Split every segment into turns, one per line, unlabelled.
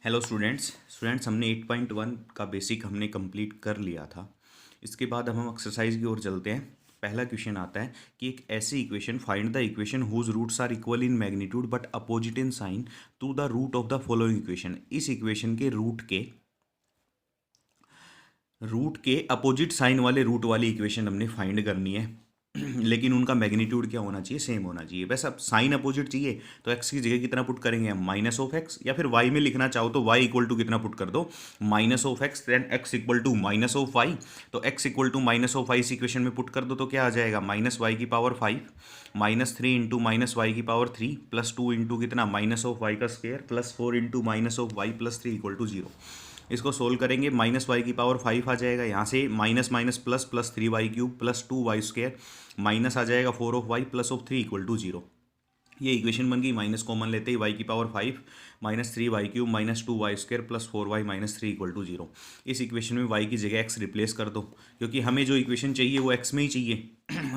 Hello students हमने 8.1 का basic हमने कंप्लीट कर लिया था। इसके बाद हम एक्सरसाइज की ओर चलते हैं। पहला क्वेश्चन आता है कि एक ऐसी equation, find the equation whose roots are equal in magnitude but opposite in sign to the root of the following equation. इस इक्वेशन के रूट के अपोजिट साइन वाले रूट वाली इक्वेशन हमने फाइंड करनी है। लेकिन उनका मैग्नीट्यूड क्या होना चाहिए? सेम होना चाहिए। वैसे अब साइन अपोजिट चाहिए तो एक्स की जगह कितना पुट करेंगे हम? माइनस ऑफ एक्स, या फिर वाई में लिखना चाहो तो वाई इक्वल टू कितना पुट कर दो? Minus of X, then X equal to minus of Y. तो X equal to minus of Y इस इक्वेशन में पुट कर दो तो क्या आ जाएगा? माइनस वाई की power 5 minus 3 into minus Y की पावर 3 प्लस 2 इंटू कितना? माइनस ऑफ वाई का square plus 4 into minus of Y plus 3 equal to 0। इसको सोल्व करेंगे, माइनस वाई की पावर 5 आ जाएगा, यहाँ से minus minus plus plus 3 Y cube plus 2 Y square minus आ जाएगा 4 of Y plus of 3 equal to 0। ये इक्वेशन बन गई। माइनस कॉमन लेते ही वाई की power 5 minus 3 Y cube minus 2 Y square plus 4 Y minus 3 equal to 0। इस equation में वाई की जगह एक्स रिप्लेस कर दो, क्योंकि हमें जो इक्वेशन चाहिए वो एक्स में ही चाहिए।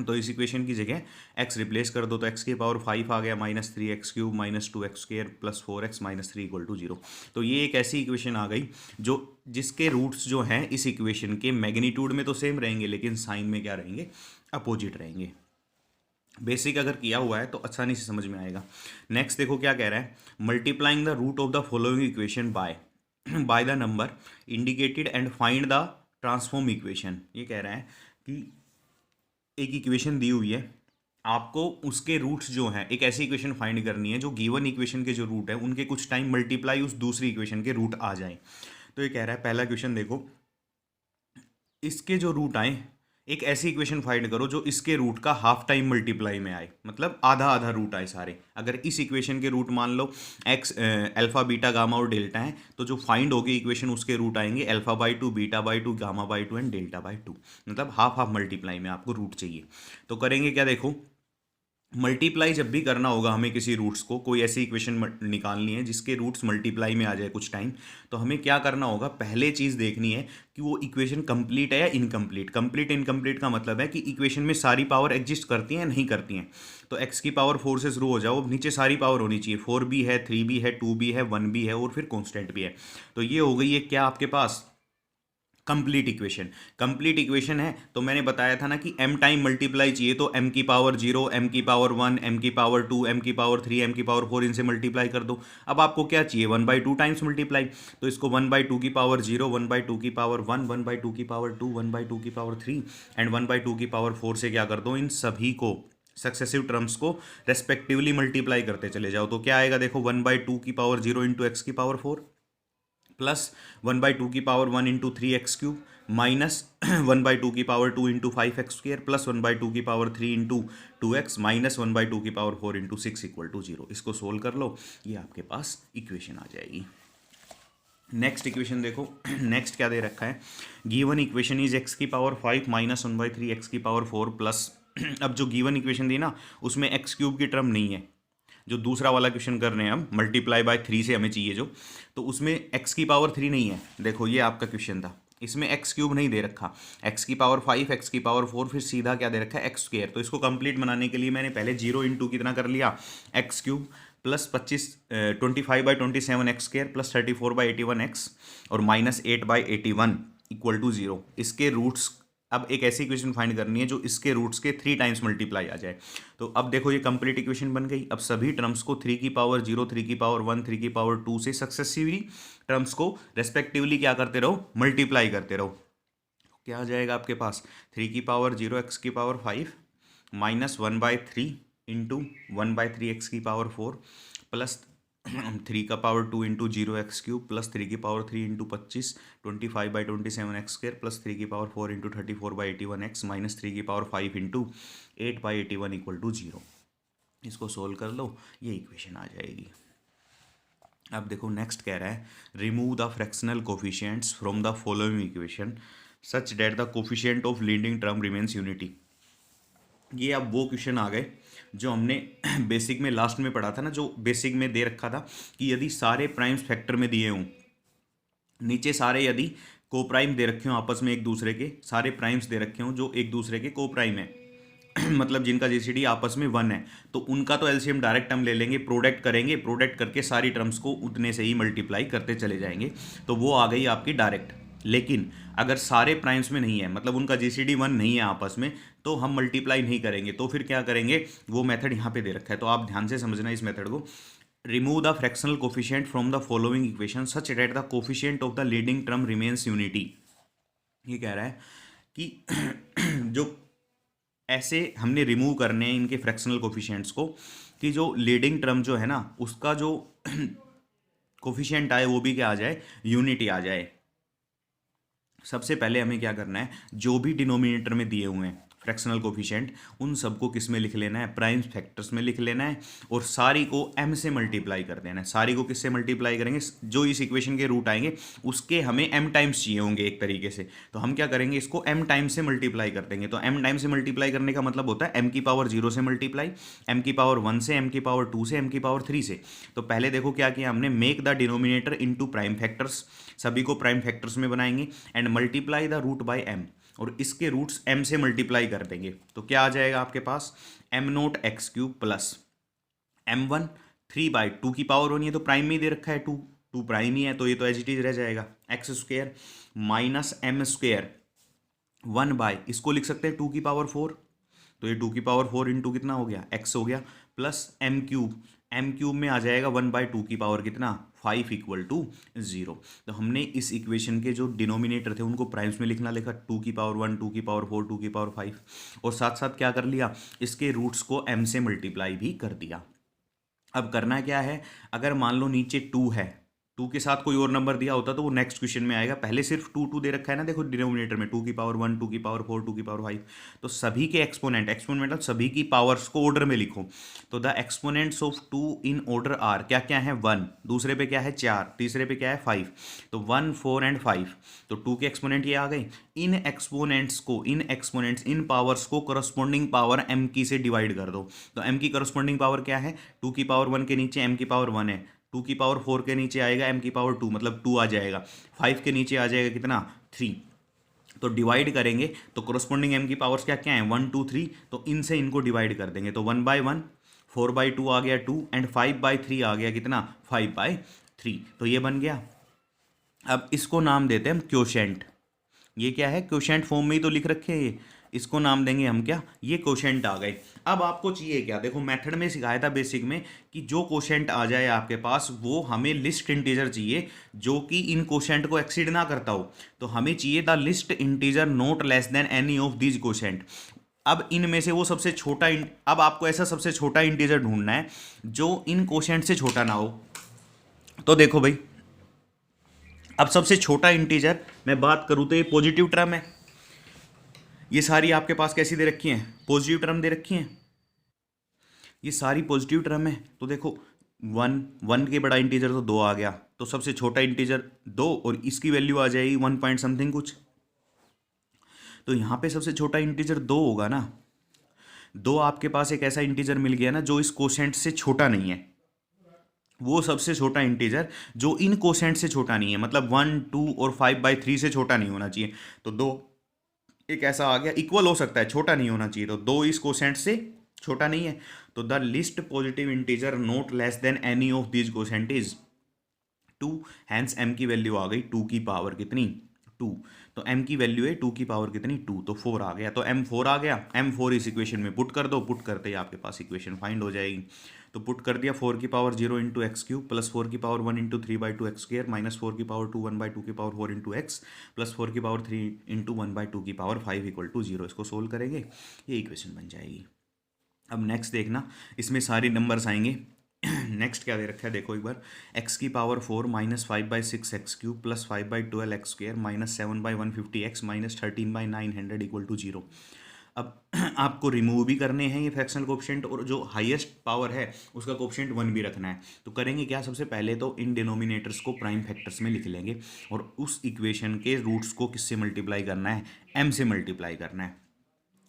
तो इस इक्वेशन की जगह एक्स रिप्लेस कर दो तो एक्स की पावर 5 आ गया minus 3 x cube minus 2 x square plus 4 x minus 3 equal to 0। तो ये एक ऐसी इक्वेशन आ गई जो जिसके रूट्स जो हैं इस इक्वेशन के मैग्नीट्यूड में तो सेम रहेंगे, लेकिन साइन में क्या रहेंगे? अपोजिट रहेंगे। बेसिक अगर किया हुआ है तो आसानी से समझ में आएगा। नेक्स्ट देखो क्या कह रहा है, multiplying the root of the following equation by by the number indicated and find the transform equation. ये कह रहा है कि एक इक्वेशन दी हुई है, आपको उसके रूट्स जो हैं, एक ऐसी इक्वेशन फाइंड करनी है जो गिवन इक्वेशन के जो रूट है उनके कुछ टाइम मल्टीप्लाई उस दूसरी इक्वेशन के रूट आ जाए। तो ये कह रहा है, पहला क्वेश्चन देखो, इसके जो रूट आए, एक ऐसी इक्वेशन फाइंड करो जो इसके रूट का हाफ टाइम मल्टीप्लाई में आए, मतलब आधा आधा रूट आए सारे। अगर इस इक्वेशन के रूट मान लो एक्स अल्फा बीटा गामा और डेल्टा है, तो जो फाइंड होगी इक्वेशन उसके रूट आएंगे alpha by two, beta by two, gamma by two and delta by two. मतलब हाफ हाफ मल्टीप्लाई में आपको रूट चाहिए। तो करेंगे क्या? देखो, मल्टीप्लाई जब भी करना होगा हमें किसी रूट्स को, कोई ऐसी इक्वेशन निकालनी है जिसके रूट्स मल्टीप्लाई में आ जाए कुछ टाइम, तो हमें क्या करना होगा? पहले चीज़ देखनी है कि वो इक्वेशन कंप्लीट है या इनकम्प्लीट। कंप्लीट इनकम्प्लीट का मतलब है कि इक्वेशन में सारी पावर एग्जिस्ट करती हैं या नहीं करती हैं। तो एक्स की पावर 4 से शुरू हो जाओ, अब नीचे सारी पावर होनी चाहिए। 4 भी है, 3 भी है, 2 भी है, 1 भी है और फिर कॉन्स्टेंट भी है। तो ये हो गई है क्या आपके पास? Complete equation. कंप्लीट इक्वेशन है तो मैंने बताया था ना कि m टाइम मल्टीप्लाई चाहिए, तो m की पावर 0, m की पावर 1, m की पावर 2, m की पावर 3, m की पावर 4, इनसे मल्टीप्लाई कर दो। अब आपको क्या चाहिए? 1/2 टाइम्स मल्टीप्लाई। तो इसको 1/2 की पावर 0, 1/2 की पावर 1, 1/2 की पावर 2, 1/2 की पावर 3 एंड 1/2 की पावर 4 से क्या कर दो? इन सभी को, सक्सेसिव टर्म्स को रेस्पेक्टिवली मल्टीप्लाई करते चले जाओ। तो क्या आएगा? देखो, 1/2 की पावर 0 इंटू एक्स की पावर 4 प्लस 1/2 की power 1 into 3 x cube minus 1/2 की power 2 into 5 x square plus 1/2 की पावर 3 इंटू 2 एक्स माइनस 1/2 की पावर 4 इंटू 6 इक्वल टू 0। इसको सोल्व कर लो, ये आपके पास इक्वेशन आ जाएगी। नेक्स्ट इक्वेशन देखो, नेक्स्ट क्या दे रखा है? गिवन इक्वेशन इज एक्स की पावर 5 माइनस 1/3 एक्स की पावर 4 प्लस अब जो गिवन इक्वेशन दी ना उसमें एक्स क्यूब की टर्म नहीं है। जो दूसरा वाला क्वेश्चन कर रहे हैं हम, मल्टीप्लाई बाय 3 से हमें चाहिए जो, तो उसमें एक्स की पावर 3 नहीं है। देखो, ये आपका क्वेश्चन था, इसमें एक्स क्यूब नहीं दे रखा। एक्स की पावर 5, एक्स की पावर 4, फिर सीधा क्या दे रखा है? X square. तो इसको कंप्लीट बनाने के लिए मैंने पहले 0 इंटू कितना कर लिया? X cube plus 25/27 x square plus 34/81 x और माइनस 8/81 इक्वल टू 0। इसके रूट्स, अब एक ऐसी इक्वेशन फाइंड करनी है जो इसके रूट्स के 3 टाइम्स मल्टीप्लाई आ जाए। तो अब देखो, ये कंप्लीट इक्वेशन बन गई। अब सभी टर्म्स को 3 की पावर 0, 3 की पावर 1, 3 की पावर 2 से सक्सेसिवली टर्म्स को रेस्पेक्टिवली क्या करते रहो? मल्टीप्लाई करते रहो। क्या आ जाएगा आपके पास? 3 की पावर 0 एक्स की पावर 5 माइनस 1/3 इंटू 1/3 एक्स की पावर 4 प्लस 3 का power 2 into 0 x cube plus 3 की power 3 into 25 25/27 x square plus 3 की पावर 4 इंटू 34/81 एक्स माइनस 3 की पावर 5 इंटू 8/81 इक्वल टू 0। इसको सोल्व कर लो, ये इक्वेशन आ जाएगी। अब देखो, नेक्स्ट कह रहा है, remove the fractional coefficients from the following equation such that the coefficient of leading term remains unity. ये अब वो क्वेश्चन आ गए जो हमने बेसिक में लास्ट में पढ़ा था ना, जो बेसिक में दे रखा था कि यदि सारे प्राइम्स फैक्टर में दिए हों, नीचे सारे यदि को प्राइम दे रखे हों आपस में एक दूसरे के, सारे प्राइम्स दे रखे हों जो एक दूसरे के को प्राइम है, मतलब जिनका जीसीडी आपस में 1 है, तो उनका तो एलसीएम डायरेक्ट हम ले लेंगे, प्रोडक्ट करेंगे, प्रोडक्ट करके सारी टर्म्स को उतने से ही मल्टीप्लाई करते चले जाएंगे, तो वो आ गई आपकी डायरेक्ट। लेकिन अगर सारे प्राइम्स में नहीं है, मतलब उनका जीसीडी 1 नहीं है आपस में, तो हम मल्टीप्लाई नहीं करेंगे, तो फिर क्या करेंगे, वो मेथड यहाँ पे दे रखा है, तो आप ध्यान से समझना इस मेथड को। Remove the fractional coefficient from the following equation such that the coefficient of the leading term remains unity. ये कह रहा है कि जो ऐसे हमने रिमूव करने हैं इनके फ्रैक्शनल कोफिशिएंट्स को, कि जो लीडिंग टर्म जो है ना उसका जो कोफिशिएंट आए वो भी क्या आ जाए, यूनिटी आ जाए। सबसे पहले हमें क्या करना है, जो भी डिनोमिनेटर में दिए हुए हैं फ्रैक्शनल कोफिशिएंट, उन सबको किस में लिख लेना है, प्राइम फैक्टर्स में लिख लेना है, और सारी को m से मल्टीप्लाई कर देना है। सारी को किससे मल्टीप्लाई करेंगे, जो इस इक्वेशन के रूट आएंगे उसके हमें m टाइम्स चाहिए होंगे एक तरीके से, तो हम क्या करेंगे, इसको m टाइम्स से मल्टीप्लाई कर देंगे। तो m टाइम्स से मल्टीप्लाई करने का मतलब होता है m की पावर 0 से मल्टीप्लाई, m की पावर 1 से, m की पावर 2 से, m की पावर 3 से। तो पहले देखो क्या किया हमने, make the denominator into prime factors, सभी को प्राइम फैक्टर्स में बनाएंगे, and multiply the root by m, और इसके रूट्स m से मल्टीप्लाई कर देंगे। तो क्या आ जाएगा आपके पास, m naught x cube plus m1 3/2 की पावर 1, ये तो प्राइम में ही दे रखा है, 2 प्राइम ही है, तो ये तो एज इट इज रह जाएगा, x square minus m square 1/, इसको लिख सकते हैं 2 की पावर 4, तो ये 2 की पावर 4 इंटू कितना हो गया, x हो गया, प्लस एम क्यूब में आ जाएगा 1/2 की पावर कितना, 5 इक्वल टू 0। तो हमने इस इक्वेशन के जो डिनोमिनेटर थे उनको प्राइम्स में लिखना, लिखा 2 की पावर 1, 2 की पावर 4, 2 की पावर 5, और साथ साथ क्या कर लिया, इसके रूट्स को m से मल्टीप्लाई भी कर दिया। अब करना क्या है, अगर मान लो नीचे 2 है, 2 के साथ कोई और नंबर दिया होता तो वो नेक्स्ट क्वेश्चन में आएगा, पहले सिर्फ 2 दे रखा है ना, देखो डिनोमिनेटर में 2 की पावर 1, 2 की पावर 4, 2 की पावर 5, तो सभी के एक्सपोनेंट मतलब सभी की पावर्स को ऑर्डर में लिखो। तो the exponents of 2 in order are, क्या क्या है, 1, दूसरे पे क्या है 4, तीसरे पे क्या है 5, तो 1, 4 एंड 5, तो 2 के एक्सपोनेंट ये आ गए। इन एक्सपोनेंट्स इन पावर्स को करस्पॉन्डिंग पावर m की से डिवाइड कर दो। तो m की करस्पॉन्डिंग पावर क्या है, 2 की पावर 1 के नीचे m की पावर 1 है, 2 की पावर 4 के नीचे आएगा m की पावर 2, मतलब 2 आ जाएगा, 5 के नीचे आ जाएगा कितना, 3। तो डिवाइड करेंगे तो करस्पॉन्डिंग m की पावर्स क्या क्या है, 1, 2, 3, तो इनसे इनको डिवाइड कर देंगे, तो 1/1, 4/2 आ गया 2, एंड 5/3 आ गया कितना, 5/3, तो ये बन गया। अब इसको नाम देते हैं हम क्वोशेंट, ये क्या है, क्वोशेंट फॉर्म में ही तो लिख रखे हैं ये, इसको नाम देंगे हम क्या, ये क्वोशेंट आ गए। अब आपको चाहिए क्या, देखो मेथड में सिखाया था बेसिक में कि जो क्वोशेंट आ जाए आपके पास वो हमें लिस्ट इंटीजर चाहिए जो कि इन क्वोशेंट को एक्सीड ना करता हो, तो हमें चाहिए the list integer not less than any of these quotient. अब इनमें से वो सबसे छोटा अब आपको ऐसा सबसे छोटा इंटीजर ढूंढना है जो इन क्वोशेंट से छोटा ना हो। तो देखो भाई, अब सबसे छोटा इंटीजर मैं बात करूं तो ये पॉजिटिव टर्म है, ये सारी आपके पास कैसी दे रखी हैं, पॉजिटिव टर्म दे रखी हैं, ये सारी पॉजिटिव टर्म है। तो देखो 1 के बड़ा इंटीजर तो 2 आ गया, तो सबसे छोटा इंटीजर 2, और इसकी वैल्यू आ जाएगी 1 पॉइंट समथिंग कुछ, तो यहाँ पे सबसे छोटा इंटीजर 2 होगा ना। 2 आपके पास एक ऐसा इंटीजर मिल गया ना जो इस कोशेंट से छोटा नहीं है, वो सबसे छोटा इंटीजर जो इन कोशेंट से छोटा नहीं है, मतलब 1, 2 और 5/3 से छोटा नहीं होना चाहिए। तो 2 एक ऐसा आ गया, इक्वल हो सकता है, छोटा नहीं होना चाहिए, तो 2 इस कोसेंट से छोटा नहीं है। तो the list positive integer not less than any of these quotient is 2, hence m की वैल्यू आ गई 2 की पावर कितनी, 2, तो m की वैल्यू है 2 की पावर कितनी, 2, तो 4 आ गया, तो m4 आ गया, m4 इस इक्वेशन में पुट कर दो, पुट करते ही आपके पास इक्वेशन फाइंड हो जाएगी। तो पुट कर दिया, 4 की power 0 into x cube plus 4 की power 1 into 3/2 x square minus 4 की पावर 2 1/2 की पावर 4 इंटू एक्स प्लस 4 की पावर 3 इंटू 1/2 की पावर 5 इक्वल टू 0। इसको सोल्व करेंगे, ये इक्वेशन बन जाएगी। अब नेक्स्ट देखना, इसमें सारी नंबर्स आएंगे। नेक्स्ट क्या दे रखा है देखो एक बार, x की power 4 minus 5/6 x cube plus 5/12 x square minus 7/150 x minus 13/900 equal to 0। अब आपको रिमूव भी करने हैं ये फ्रैक्शनल कोफिशिएंट, और जो हाईएस्ट पावर है उसका कोफिशिएंट 1 भी रखना है। तो करेंगे क्या, सबसे पहले तो इन डिनोमिनेटर्स को प्राइम फैक्टर्स में लिख लेंगे, और उस इक्वेशन के रूट्स को किससे मल्टीप्लाई करना है, m से मल्टीप्लाई करना है।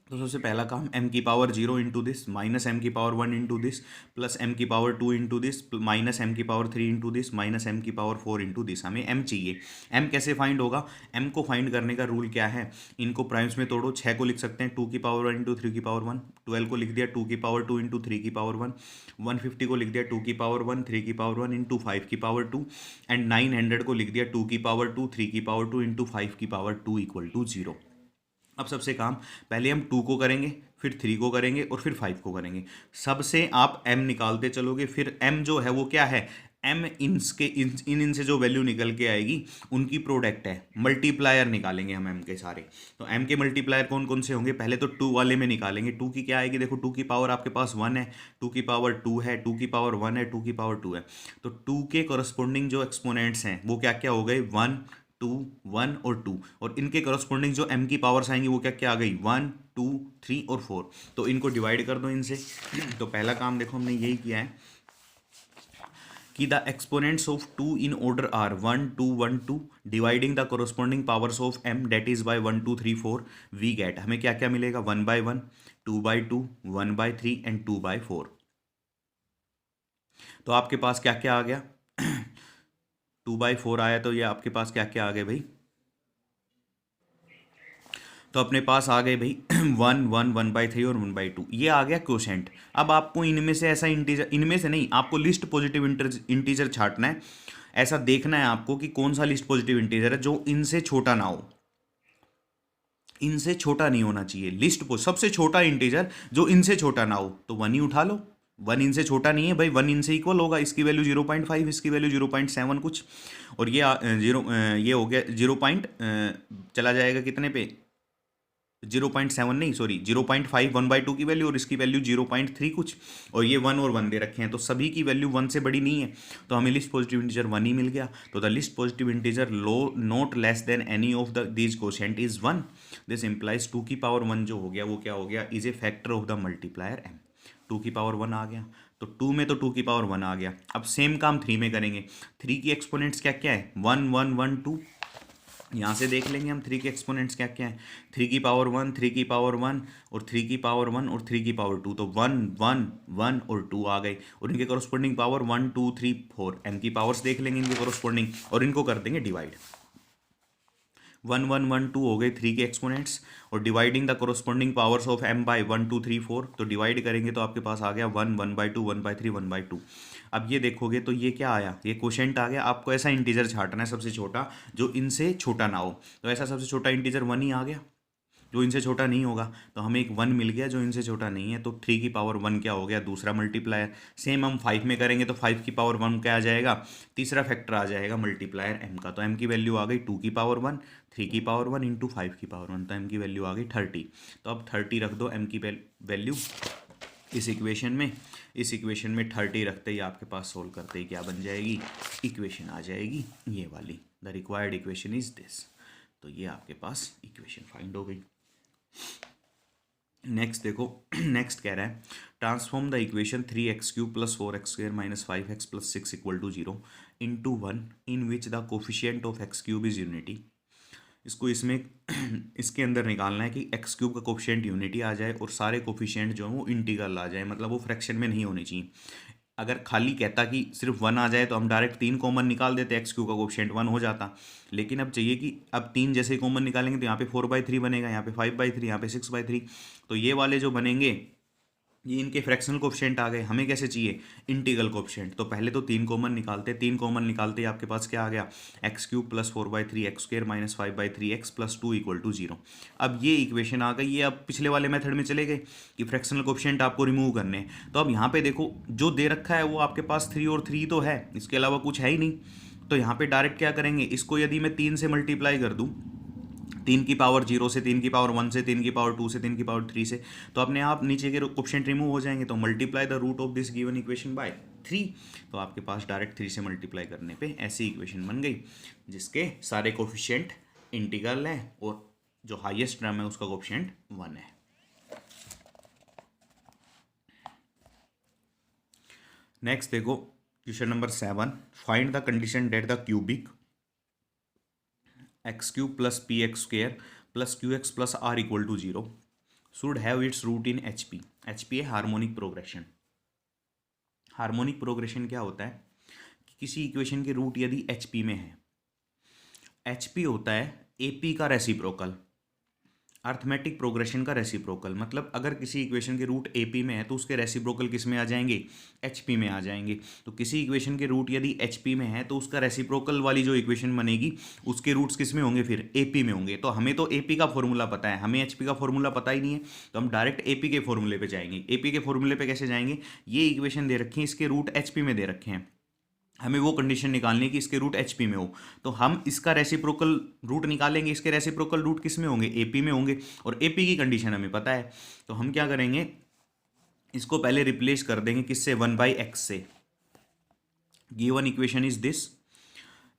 तो सबसे पहला काम m की power 0 into this minus m की power 1 into this plus m की power 2 into this minus m की power 3 into this minus m की पावर 4 इंटू दिस। हमें m चाहिए। m कैसे फाइंड होगा? m को फाइंड करने का रूल क्या है? इनको प्राइम्स में तोड़ो। 6 को लिख सकते हैं 2 की पावर 1 इंटू 3 की पावर 1। 12 को लिख दिया 2 की पावर 2 इंटू 3 की पावर 1। 150 को लिख दिया 2 की पावर 1 3 की पावर 1 इंटू 5 की पावर 2। एंड 900 को लिख दिया 2 की पावर 2 3 की पावर 2 इंटू 5 की पावर 2 इक्वल टू 0। अब सबसे काम पहले हम 2 को करेंगे, फिर 3 को करेंगे और फिर 5 को करेंगे। सबसे आप m निकालते चलोगे। फिर m जो है वो क्या है? m इन्स के इन से जो वैल्यू निकल के आएगी उनकी प्रोडक्ट है। मल्टीप्लायर निकालेंगे हम m के सारे। तो m के मल्टीप्लायर कौन कौन से होंगे? पहले तो 2 वाले में निकालेंगे। 2 की क्या आएगी? देखो 2 की पावर आपके पास 1 है, 2 की पावर 2 है, 2 की पावर 1 है, 2 की पावर 2 है। तो 2 के करस्पॉन्डिंग जो एक्सपोनेंट्स हैं वो क्या क्या हो गए? 1 2 1 और 2। और इनके करस्पॉन्डिंग जो m की पावर्स आएंगी वो क्या क्या आ गई? 1 2 3 और 4। तो इनको डिवाइड कर दो इनसे। तो पहला काम देखो हमने यही किया है कि the exponents of 2 in order are 1 2 1 2 dividing the corresponding powers of m that is by 1 2 3 4 we get. हमें क्या क्या मिलेगा? 1 by 1 2 by 2 1 by 3 and 2 by 4। तो आपके पास क्या क्या आ गया? 2/4 आया। तो ये आपके पास क्या क्या आ गए भाई? तो अपने पास आ गए भाई 1 1 1/3 और 1/2। ये आ गया क्वोशेंट। अब आपको इनमें से ऐसा इंटीजर, इनमें से नहीं, आपको लिस्ट पॉजिटिव इंटीजर छांटना है। ऐसा देखना है आपको कि कौन सा लिस्ट पॉजिटिव इंटीजर है जो इनसे छोटा ना हो। इनसे छोटा नहीं होना चाहिए। सबसे छोटा इंटीजर जो इनसे छोटा ना हो तो 1 ही उठा लो। 1 इनसे छोटा नहीं है भाई, 1 इनसे इक्वल होगा। इसकी वैल्यू 0.5, इसकी वैल्यू 0.7 कुछ। और ये ये हो गया 0. चला जाएगा कितने पे? 0.7 नहीं, सॉरी 0.5 1/2 की वैल्यू, और इसकी वैल्यू 0.3 कुछ। और ये 1 और 1 दे रखे हैं तो सभी की वैल्यू 1 से बड़ी नहीं है। तो हमें लिस्ट पॉजिटिव इंटीजर 1 ही मिल गया। तो the list positive integer low not less than any of the these quotient is 1। This implies 2 की पावर 1 जो हो गया वो क्या हो गया? Is a factor of the multiplier m। 2 की पावर 1 आ गया। तो 2 में तो 2 की पावर 1 आ गया। अब सेम काम 3 में करेंगे। 3 की एक्सपोनेंट्स क्या क्या है? 1 1 1 2। यहाँ से देख लेंगे हम 3 के एक्सपोनेंट्स क्या क्या है। 3 की पावर 1 3 की पावर 1 और 3 की पावर 1 और 3 की पावर 2। तो 1 1 1 और 2 आ गए। और इनके कॉरस्पॉन्डिंग पावर 1 2 3 4। m की पावर्स देख लेंगे इनके कॉरस्पॉन्डिंग और इनको कर देंगे डिवाइड। 1 1 1 2 हो गए 3 के एक्सपोनेंट्स। और dividing the corresponding powers of m by 1 2 3 4। तो डिवाइड करेंगे तो आपके पास आ गया 1 1/2 1/3 1/2। अब ये देखोगे तो ये क्या आया? ये क्वोशेंट आ गया। आपको ऐसा इंटीजर छांटना है सबसे छोटा जो इनसे छोटा ना हो। तो ऐसा सबसे छोटा इंटीजर 1 ही आ गया जो इनसे छोटा नहीं होगा। तो हमें एक 1 मिल गया जो इनसे छोटा नहीं है। तो 3 की पावर 1 क्या हो गया? दूसरा मल्टीप्लायर। सेम हम 5 में करेंगे तो 5 की पावर 1 क्या आ जाएगा? तीसरा फैक्टर आ जाएगा मल्टीप्लायर m का। तो m की वैल्यू आ गई 2 की पावर 1 3 की पावर 1 इंटू 5 की पावर 1। तो m की वैल्यू आ गई 30। तो अब 30 रख दो m की वैल्यू इस इक्वेशन में। इस इक्वेशन में 30 रखते ही आपके पास सोल्व करते ही क्या बन जाएगी? इक्वेशन आ जाएगी ये वाली। The required equation is this. तो ये आपके पास इक्वेशन फाइंड हो गई। नेक्स्ट देखो नेक्स्ट कह रहा है transform the equation 3x³ + 4x² - 5x + 6 = 0 into 1 in which the coefficient of x³ is unity. इसको इसमें इसके अंदर निकालना है कि x³ का कोफिशिएंट यूनिटी आ जाए और सारे कोफिशिएंट जो हैं वो इंटीग्रल आ जाए, मतलब वो फ्रैक्शन में नहीं होनी चाहिए। अगर खाली कहता कि सिर्फ 1 आ जाए तो हम डायरेक्ट 3 कॉमन निकाल देते, x³ का कोफिशिएंट 1 हो जाता। लेकिन अब चाहिए कि अब 3 जैसे कॉमन निकालेंगे तो यहाँ पे 4/3 बनेगा, यहाँ पे 5/3, यहाँ पे 6/3। तो ये वाले जो बनेंगे ये इनके फ्रैक्शनल कोफिशिएंट आ गए। हमें कैसे चाहिए? Integral coefficient. तो पहले तो 3 कॉमन निकालते। 3 कॉमन निकालते ही आपके पास क्या आ गया? x³ + 4/3 x² - 5/3 x + 2 = 0। अब ये इक्वेशन आ गई। ये अब पिछले वाले मेथड में चले गए कि फ्रैक्शनल कोफिशिएंट आपको रिमूव करने हैं। तो अब यहाँ पे देखो जो दे रखा है वो आपके पास 3 और 3 तो है, इसके अलावा कुछ है ही नहीं। तो यहाँ पे डायरेक्ट क्या करेंगे? इसको यदि मैं 3 से मल्टीप्लाई कर दूँ, 3 की पावर 0 से, 3 की पावर 1 से, 3 की पावर 2 से, 3 की पावर 3 से, तो अपने आप नीचे के कोफिशिएंट रिमूव हो जाएंगे। तो multiply the root of this given equation by 3। तो आपके पास डायरेक्ट 3 से मल्टीप्लाई करने पे ऐसी इक्वेशन बन गई जिसके सारे कोफिशिएंट इंटीग्रल हैं और जो हाईएस्ट टर्म है उसका कोफिशिएंट 1 है। नेक्स्ट देखो question number 7। Find the condition that the cubic x³ + px² + qx + r = 0 should have its root in H P. H P है हार्मोनिक प्रोग्रेशन। हार्मोनिक प्रोग्रेशन क्या होता है कि किसी इक्वेशन के रूट यदि एच पी में है, एच पी होता है ए पी का रेसिप्रोकल, अर्थमेटिक प्रोग्रेशन का रेसिप्रोकल। मतलब अगर किसी इक्वेशन के रूट ए पी में है तो उसके रेसिप्रोकल किस में आ जाएंगे, एच पी में आ जाएंगे। तो किसी इक्वेशन के रूट यदि एच पी में है तो उसका रेसिप्रोकल वाली जो इक्वेशन बनेगी उसके रूट्स किस में होंगे, फिर ए पी में होंगे। तो हमें तो ए पी का फॉर्मूला पता है, हमें एच पी का फॉर्मूला पता ही नहीं है, तो हम डायरेक्ट ए पी के फॉर्मूले पे जाएंगे। ए पी के फॉर्मूले पे कैसे जाएंगे, ये इक्वेशन दे रखी है, इसके रूट एच पी में दे रखे हैं, हमें वो कंडीशन निकालनी है कि इसके रूट एच पी में हो। तो हम इसका रेसिप्रोकल रूट निकालेंगे, इसके रेसिप्रोकल रूट किस में होंगे, एपी में होंगे, और एपी की कंडीशन हमें पता है। तो हम क्या करेंगे, इसको पहले रिप्लेस कर देंगे किससे, 1/x से। Given equation is this,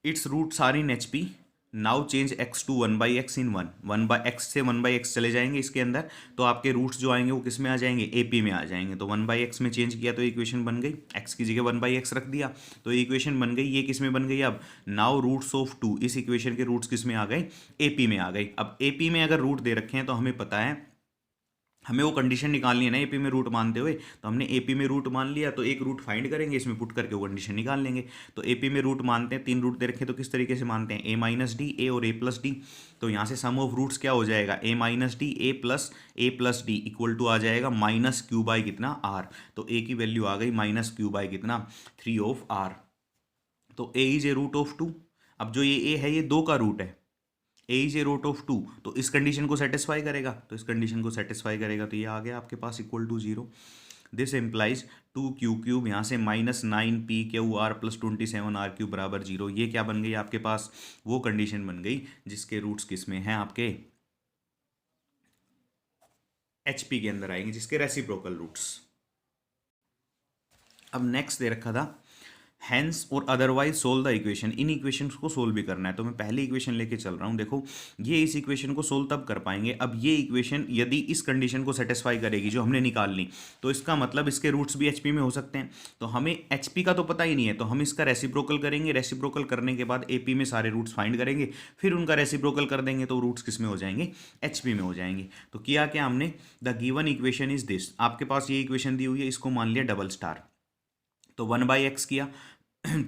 its roots are in H P, now change x to 1/x in 1/x से 1/x चले जाएंगे इसके अंदर, तो आपके रूट्स जो आएंगे वो किस में आ जाएंगे, AP में आ जाएंगे। तो 1/x में चेंज किया तो इक्वेशन बन गई, x की जगह 1/x रख दिया तो इक्वेशन बन गई। ये किस में बन गई, अब नाउ रूट्स ऑफ 2, इस इक्वेशन के रूट्स किस में आ गए, AP में आ गए। अब AP में अगर रूट दे रखे हैं तो हमें पता है, हमें वो कंडीशन निकालनी है ना एपी में रूट मानते हुए, तो हमने एपी में रूट मान लिया, तो एक रूट फाइंड करेंगे, इसमें पुट करके वो कंडीशन निकाल लेंगे। तो एपी में रूट मानते हैं, 3 रूट दे रखे तो किस तरीके से मानते हैं, a-d, a और a+d। तो यहाँ से सम ऑफ रूट्स क्या हो जाएगा, a-d a+d इक्वल टू आ जाएगा -q/, कितना, r। तो a की वैल्यू आ गई -q/, कितना, 3/r। तो a is a root of 2। अब जो ये a है ये 2 का रूट है, ए इज ए रूट ऑफ 2, तो इस कंडीशन को सेटिस्फाई करेगा, तो इस कंडीशन को सेटिस्फाई करेगा, तो ये आ गया आपके पास equal to 0। This implies 2q³ यहाँ से -9pqr + 27r³ बराबर 0। ये क्या बन गई आपके पास, वो कंडीशन बन गई जिसके रूट्स किस में हैं, आपके एचपी के अंदर आएंगे, जिसके रेसिप्रोकल रूट्स। अब नेक्स्ट दे रखा था हैंस और otherwise solve the equation. In equations को सोल्व भी करना है, तो मैं पहली इक्वेशन लेके चल रहा हूँ। देखो ये इस इक्वेशन को सोल्व तब कर पाएंगे, अब ये इक्वेशन यदि इस कंडीशन को सेटिस्फाई करेगी जो हमने निकालनी, तो इसका मतलब इसके रूट्स भी एचपी में हो सकते हैं। तो हमें एचपी का तो पता ही नहीं है, तो हम इसका रेसिप्रोकल करेंगे, रेसिप्रोकल करने के बाद एपी में सारे रूट्स फाइंड करेंगे, फिर उनका रेसिप्रोकल कर देंगे, तो रूट्स किस में हो जाएंगे, एचपी में हो जाएंगे। तो किया क्या हमने, the given equation is this, आपके पास ये इक्वेशन दी हुई है, इसको मान लिया डबल स्टार, तो 1/x किया।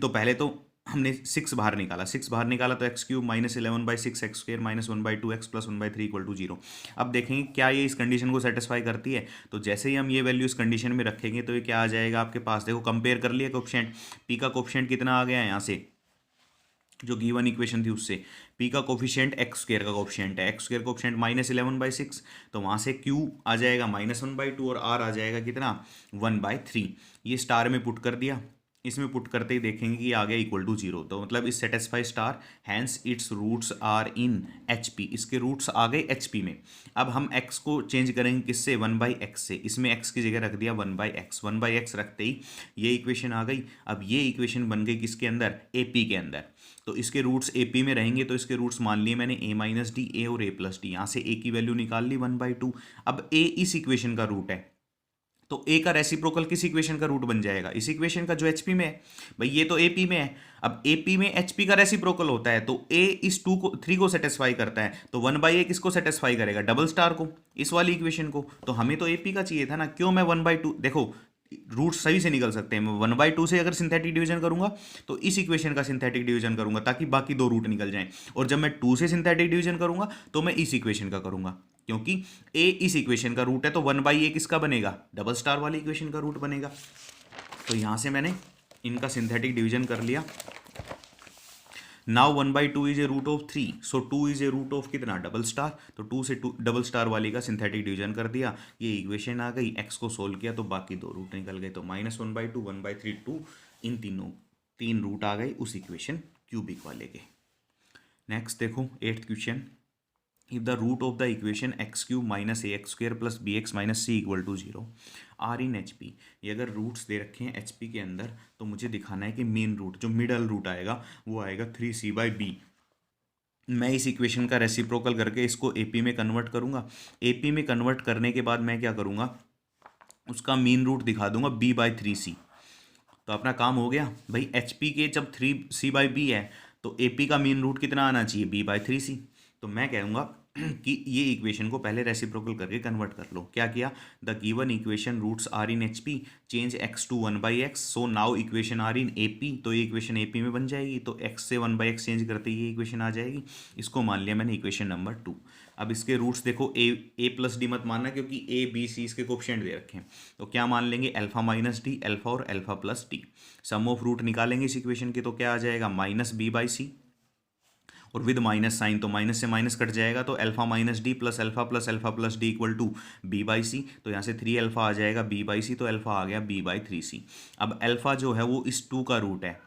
तो पहले तो हमने 6 बाहर निकाला, 6 बाहर निकाला तो x³ -11/6 x² -1/2x + 1/3 = 0। अब देखेंगे क्या ये इस कंडीशन को सेटिस्फाई करती है। तो जैसे ही हम ये वैल्यू इस कंडीशन में रखेंगे तो ये क्या आ जाएगा आपके पास, देखो कंपेयर कर लिया कोफिशिएंट, p का कोफिशिएंट कितना आ गया है यहाँ से, जो गिवन इक्वेशन थी उससे, p का कोफिशिएंट x² का कोफिशिएंट है, x² कोफिशिएंट -11/6, तो वहाँ से q आ जाएगा -1/2 और r आ जाएगा कितना, 1/3। ये स्टार में पुट कर दिया, इसमें पुट करते ही देखेंगे कि आ गया इक्वल टू 0। तो मतलब इस satisfy star, hence its roots are in HP, इसके रूट्स आ गए एचपी में। अब हम x को चेंज करेंगे किससे, 1/x से, इसमें x की जगह रख दिया 1/x, 1/x रखते ही ये इक्वेशन आ गई। अब ये इक्वेशन बन गई किसके अंदर, एपी के अंदर। तो इसके रूट्स एपी में रहेंगे, तो इसके रूट्स मान लिए मैंने a-d, a और a+d, यहाँ से a की वैल्यू निकाल ली 1/2। अब a इस इक्वेशन का रूट है, तो a का रेसिप्रोकल किस इक्वेशन का रूट बन जाएगा, इस इक्वेशन का जो एचपी में है। भाई ये तो एपी में है, अब एपी में एचपी का रेसिप्रोकल होता है, तो a इस 3 को सेटिस्फाई करता है, तो 1/a किसको सेटिस्फाई करेगा, डबल स्टार को, इस वाली इक्वेशन को। तो हमें तो एपी का चाहिए था ना, क्यों मैं 1/2, देखो रूट सही से निकल सकते हैं। मैं 1/2 से अगर सिंथेटिक डिवीजन करूंगा तो इस इक्वेशन का सिंथेटिक डिवीजन करूंगा ताकि बाकी 2 रूट निकल जाएं, और जब मैं 2 से सिंथेटिक डिवीजन करूंगा तो मैं इस इक्वेशन का करूंगा, क्योंकि a इस इक्वेशन का रूट है, तो 1/a किसका बनेगा, डबल स्टार वाली इक्वेशन का रूट बनेगा। तो यहां से मैंने इनका सिंथेटिक डिवीजन कर लिया। Now 1/2 is a root of 3, so 2 is a root of कितना, डबल स्टार, तो 2 से 2 डबल स्टार वाली का सिंथेटिक डिवीजन कर दिया, ये इक्वेशन आ गई। x को सोल्व किया तो बाकी 2 रूट निकल गए, तो -1/2 1/3 2, इन तीनों 3 रूट आ गए उस इक्वेशन क्यूबिक वाले के। नेक्स्ट देखो 8th question, if the root of the equation x³ -ax² + bx - c = 0 are in H P. ये अगर रूट्स दे रखे हैं एच पी के अंदर, तो मुझे दिखाना है कि मेन रूट जो मिडल रूट आएगा वो आएगा 3c/b। मैं इस इक्वेशन का रेसिप्रोकल करके इसको एपी में कन्वर्ट करूंगा। एपी में कन्वर्ट करने के बाद मैं क्या करूंगा, उसका मीन रूट दिखा दूंगा b/3c। तो अपना काम हो गया भाई। एच पी के जब 3c/b है तो ए पी का मीन रूट कितना आना चाहिए, b/3c। तो मैं कहूँगा कि ये इक्वेशन को पहले रेसिप्रोकल करके कन्वर्ट कर लो। क्या किया, the given equation roots are in H P, change x to 1/x, so now equation are in A P, तो ये इक्वेशन ए पी में बन जाएगी, तो x से 1/x चेंज करते ही ये इक्वेशन आ जाएगी। इसको मान लिया मैंने इक्वेशन नंबर 2। अब इसके रूट्स देखो, ए प्लस डी मत मानना, क्योंकि ए बी सी इसके कोफिशिएंट दे रखे हैं, तो क्या मान लेंगे, अल्फा माइनस डी, अल्फा और alpha plus d. Sum of root निकालेंगे इस इक्वेशन के, तो क्या आ जाएगा, माइनस बी बाई सी, और विद माइनस साइन, तो माइनस से माइनस कट जाएगा, तो alpha minus D plus alpha plus D equal to B by C, तो यहाँ से 3 अल्फा आ जाएगा बी बाई सी, तो अल्फा आ गया बी बाई 3 सी। अब अल्फा जो है वो इस 2 का रूट है,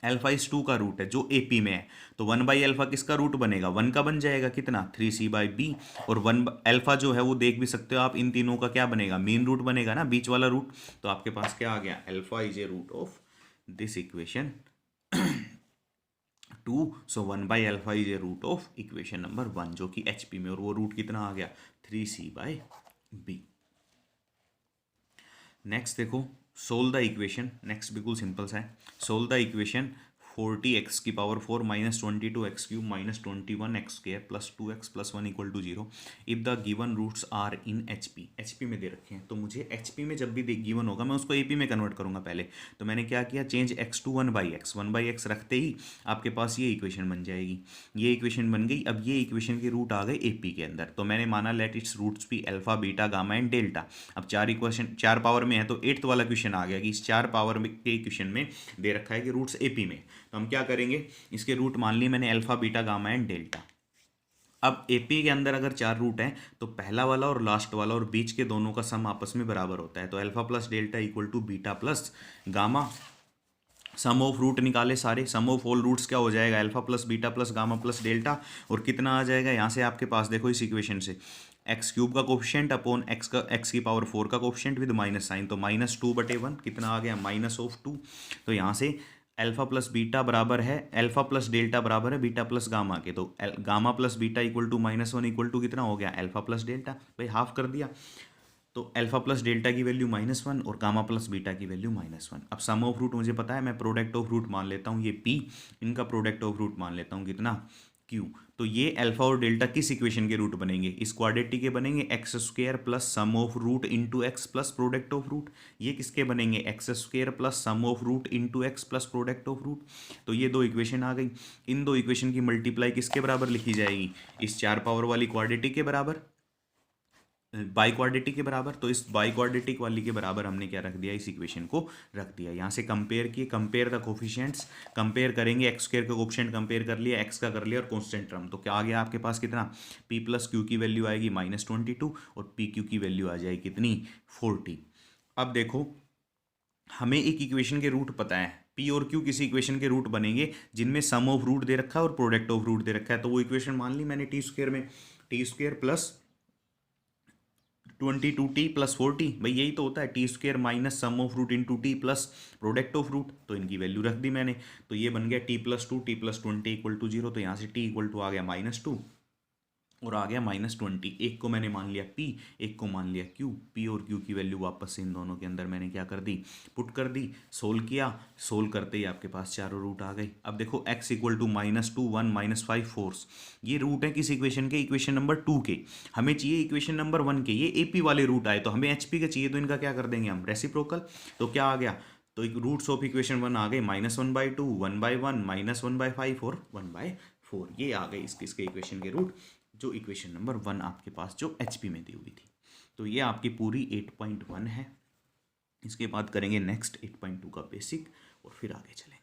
अल्फा इस 2 का रूट है जो ए पी में है, तो 1/अल्फा किसका रूट बनेगा, 1 का बन जाएगा, कितना, 3c/b, और 1 अल्फा जो है वो देख भी सकते हो आप, इन तीनों का क्या बनेगा, मेन रूट बनेगा ना, बीच वाला रूट, तो आपके पास क्या आ गया, alpha is a root of this equation 2, so 1/अल्फा is a root of equation number 1 जो कि एच पी में, और वो रूट कितना आ गया, 3c/b। नेक्स्ट देखो, सोल्व द इक्वेशन, नेक्स्ट बिल्कुल सिंपल सा है, सोल्व द इक्वेशन 40x की power 4 minus 22x cube minus 21x square plus 2x plus 1 equal to 0 if the given roots are in H P में दे रखे हैं, तो मुझे एच पी में जब भी गिवन होगा मैं उसको ए पी में कन्वर्ट करूंगा पहले, तो मैंने क्या किया, चेंज x टू 1/x रखते ही आपके पास ये इक्वेशन बन जाएगी, ये इक्वेशन बन गई। अब ये इक्वेशन के रूट आ गए ए पी के अंदर, तो मैंने माना लेट इट्स रूट्स भी alpha beta gamma and delta. अब 4 इक्वेशन 4 पावर में है, तो 8th वाला क्वेश्चन आ गया कि इस 4 पावर के क्वेश्चन में दे रखा है कि रूट्स ए पी में, तो हम क्या करेंगे, इसके रूट मान लिए मैंने alpha beta gamma and delta. अब एपी के अंदर अगर 4 रूट हैं, तो पहला वाला और लास्ट वाला और बीच के दोनों का सम आपस में बराबर होता है, तो alpha plus delta equal to beta plus gamma. Sum of root निकाले सारे, सम ऑफ ऑल रूट्स क्या हो जाएगा, alpha plus beta plus gamma plus delta, और कितना आ जाएगा, यहाँ से आपके पास देखो इस इक्वेशन से एक्स क्यूब का कोफिशिएंट अपॉन एक्स की पावर 4 का कोफिशिएंट विद माइनस साइन, तो -2/1 कितना आ गया, -2। तो यहाँ से अल्फा प्लस बीटा बराबर है, अल्फा प्लस डेल्टा बराबर है बीटा प्लस गामा के, तो gamma plus beta equal to -1 equal to कितना हो गया, अल्फा प्लस डेल्टा, भाई हाफ कर दिया, तो अल्फा प्लस डेल्टा की वैल्यू -1 और गामा प्लस बीटा की वैल्यू -1। अब सम ऑफ रूट मुझे पता है, मैं प्रोडक्ट ऑफ रूट मान लेता हूँ ये p, इनका प्रोडक्ट ऑफ रूट मान लेता हूँ कितना, q। तो ये अल्फा और डेल्टा किस इक्वेशन के रूट बनेंगे, इस क्वाड्रेटिक के बनेंगे, x square plus sum of root into x plus product of root. ये किसके बनेंगे, x square plus sum of root into x plus product of root. तो ये 2 इक्वेशन आ गई, इन 2 इक्वेशन की मल्टीप्लाई किसके बराबर लिखी जाएगी, इस 4 पावर वाली क्वाड्रेटिक के बराबर, बाई क्वाड्रेटिक के बराबर। तो इस बाई क्वाड्रेटिक वाली के बराबर हमने क्या रख दिया, इस इक्वेशन को रख दिया। यहाँ से कंपेयर किए, कंपेयर द कोफिशिएंट्स, कंपेयर करेंगे, एक्स स्क्वायर का कोफिशिएंट कंपेयर कर लिया, एक्स का कर लिया और कांस्टेंट टर्म, तो क्या आ गया आपके पास कितना, p प्लस क्यू की वैल्यू आएगी -22 और पी क्यू की वैल्यू आ जाएगी कितनी, 40। अब देखो हमें एक इक्वेशन के रूट पता है, पी और क्यू किसी इक्वेशन के रूट बनेंगे जिनमें सम ऑफ रूट दे रखा है और प्रोडक्ट ऑफ रूट दे रखा है, तो वो इक्वेशन मान ली मैंने टी स्क्वायर में, t square plus 22t plus 40, भाई यही तो होता है, t square minus sum of root into t plus product of root, तो इनकी वैल्यू रख दी मैंने, तो ये बन गया t+2 t+20 इक्वल टू 0, तो यहाँ से t इक्वल टू आ गया -2 और आ गया -20। एक को मैंने मान लिया p, एक को मान लिया q, p और q की वैल्यू वापस से इन दोनों के अंदर मैंने क्या कर दी, पुट कर दी, सोल्व किया, सोल्व करते ही आपके पास चारों रूट आ गए। अब देखो x इक्वल टू -2 1 -5 4, ये रूट है किस इक्वेशन के, इक्वेशन नंबर 2 के, हमें चाहिए इक्वेशन नंबर 1 के, ये AP वाले रूट आए, तो हमें HP के चाहिए, तो इनका क्या कर देंगे हम, रेसिप्रोकल। तो क्या आ गया, तो रूट्स ऑफ इक्वेशन 1 आ गए -1/2 1/1 -1/5 और 1/4, ये आ गए इसके इक्वेशन के रूट, जो इक्वेशन नंबर 1 आपके पास जो HP में दी हुई थी। तो ये आपकी पूरी 8.1 है। इसके बाद करेंगे नेक्स्ट 8.2 का बेसिक और फिर आगे चलेंगे।